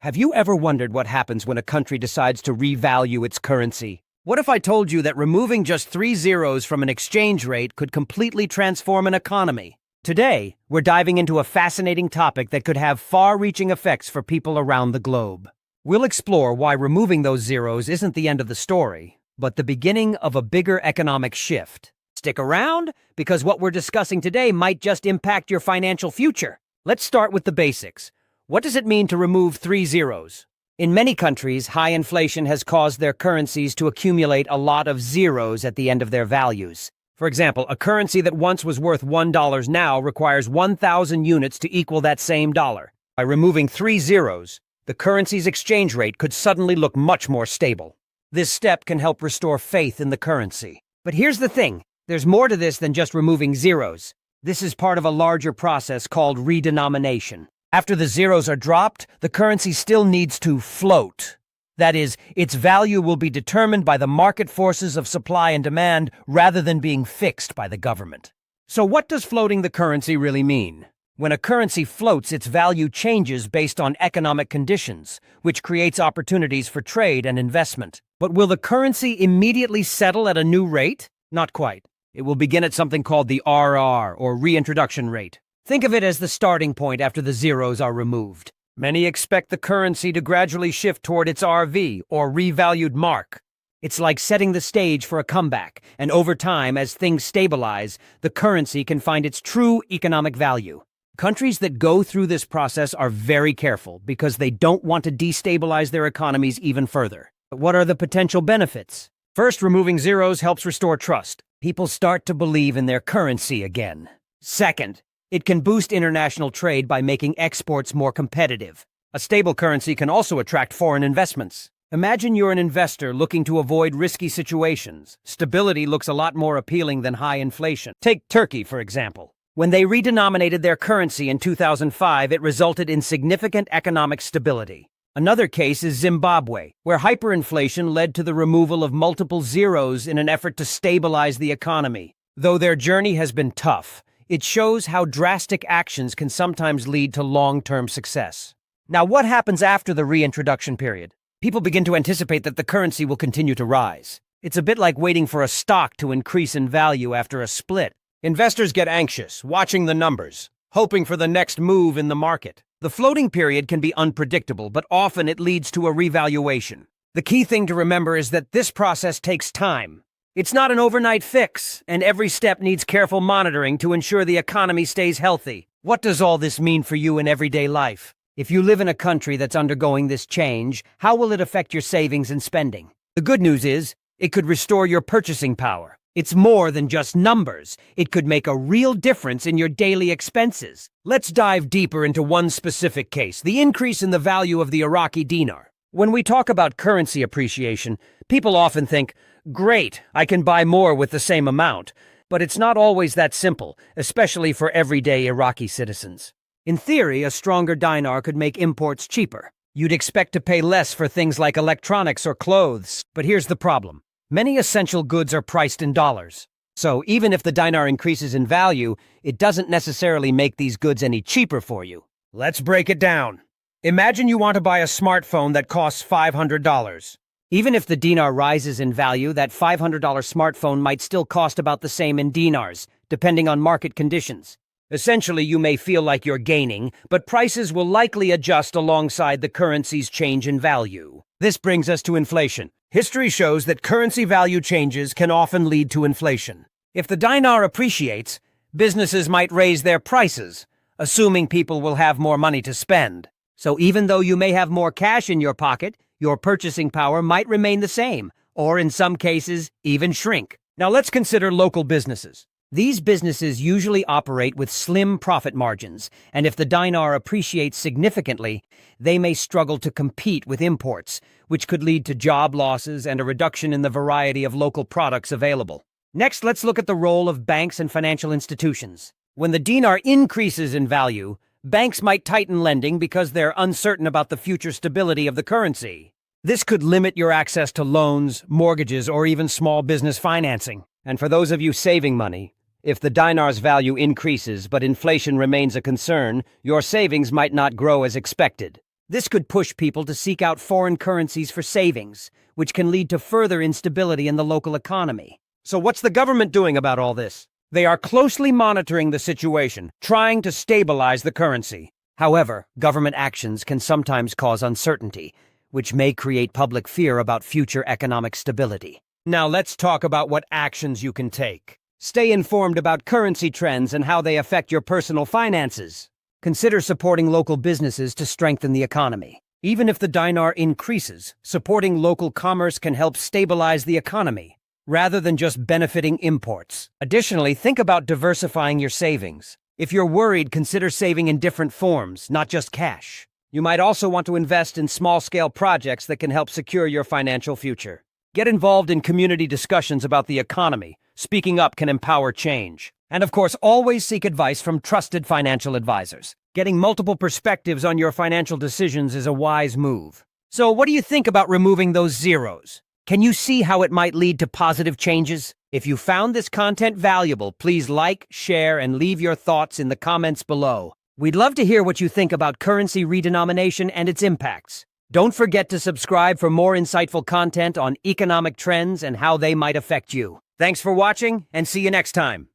Have you ever wondered what happens when a country decides to revalue its currency? What if I told you that removing just 3 zeros from an exchange rate could completely transform an economy? Today, we're diving into a fascinating topic that could have far-reaching effects for people around the globe. We'll explore why removing those zeros isn't the end of the story, but the beginning of a bigger economic shift. Stick around, because what we're discussing today might just impact your financial future. Let's start with the basics. What does it mean to remove 3 zeros? In many countries, high inflation has caused their currencies to accumulate a lot of zeros at the end of their values. For example, a currency that once was worth $1 now requires 1,000 units to equal that same dollar. By removing 3 zeros, the currency's exchange rate could suddenly look much more stable. This step can help restore faith in the currency. But here's the thing, there's more to this than just removing zeros. This is part of a larger process called redenomination. After the zeros are dropped, the currency still needs to float. That is, its value will be determined by the market forces of supply and demand rather than being fixed by the government. So what does floating the currency really mean? When a currency floats, its value changes based on economic conditions, which creates opportunities for trade and investment. But will the currency immediately settle at a new rate? Not quite. It will begin at something called the RR, or reintroduction rate. Think of it as the starting point after the zeros are removed. Many expect the currency to gradually shift toward its RV, or revalued mark. It's like setting the stage for a comeback, and over time, as things stabilize, the currency can find its true economic value. Countries that go through this process are very careful because they don't want to destabilize their economies even further. But what are the potential benefits? First, removing zeros helps restore trust. People start to believe in their currency again. Second, it can boost international trade by making exports more competitive. A stable currency can also attract foreign investments. Imagine you're an investor looking to avoid risky situations. Stability looks a lot more appealing than high inflation. Take Turkey, for example. When they redenominated their currency in 2005, it resulted in significant economic stability. Another case is Zimbabwe, where hyperinflation led to the removal of multiple zeros in an effort to stabilize the economy. Though their journey has been tough, it shows how drastic actions can sometimes lead to long-term success. Now, what happens after the reintroduction period? People begin to anticipate that the currency will continue to rise. It's a bit like waiting for a stock to increase in value after a split. Investors get anxious, watching the numbers, hoping for the next move in the market. The floating period can be unpredictable, but often it leads to a revaluation. The key thing to remember is that this process takes time. It's not an overnight fix, and every step needs careful monitoring to ensure the economy stays healthy. What does all this mean for you in everyday life? If you live in a country that's undergoing this change, how will it affect your savings and spending? The good news is, it could restore your purchasing power. It's more than just numbers. It could make a real difference in your daily expenses. Let's dive deeper into one specific case, the increase in the value of the Iraqi dinar. When we talk about currency appreciation, people often think, great, I can buy more with the same amount. But it's not always that simple, especially for everyday Iraqi citizens. In theory, a stronger dinar could make imports cheaper. You'd expect to pay less for things like electronics or clothes. But here's the problem. Many essential goods are priced in dollars. So even if the dinar increases in value, it doesn't necessarily make these goods any cheaper for you. Let's break it down. Imagine you want to buy a smartphone that costs $500. Even if the dinar rises in value, that $500 smartphone might still cost about the same in dinars, depending on market conditions. Essentially, you may feel like you're gaining, but prices will likely adjust alongside the currency's change in value. This brings us to inflation. History shows that currency value changes can often lead to inflation. If the dinar appreciates, businesses might raise their prices, assuming people will have more money to spend. So even though you may have more cash in your pocket, your purchasing power might remain the same, or in some cases, even shrink. Now let's consider local businesses. These businesses usually operate with slim profit margins, and if the dinar appreciates significantly, they may struggle to compete with imports, which could lead to job losses and a reduction in the variety of local products available. Next, let's look at the role of banks and financial institutions. When the dinar increases in value, banks might tighten lending because they're uncertain about the future stability of the currency. This could limit your access to loans, mortgages, or even small business financing. And for those of you saving money, if the dinar's value increases but inflation remains a concern, your savings might not grow as expected. This could push people to seek out foreign currencies for savings, which can lead to further instability in the local economy. So what's the government doing about all this? They are closely monitoring the situation, trying to stabilize the currency. However, government actions can sometimes cause uncertainty, which may create public fear about future economic stability. Now let's talk about what actions you can take. Stay informed about currency trends and how they affect your personal finances. Consider supporting local businesses to strengthen the economy. Even if the dinar increases, supporting local commerce can help stabilize the economy, rather than just benefiting imports. Additionally, think about diversifying your savings. If you're worried, consider saving in different forms, not just cash. You might also want to invest in small-scale projects that can help secure your financial future. Get involved in community discussions about the economy. Speaking up can empower change. And of course, always seek advice from trusted financial advisors. Getting multiple perspectives on your financial decisions is a wise move. So what do you think about removing those zeros? Can you see how it might lead to positive changes? If you found this content valuable, please like, share, and leave your thoughts in the comments below. We'd love to hear what you think about currency redenomination and its impacts. Don't forget to subscribe for more insightful content on economic trends and how they might affect you. Thanks for watching, and see you next time.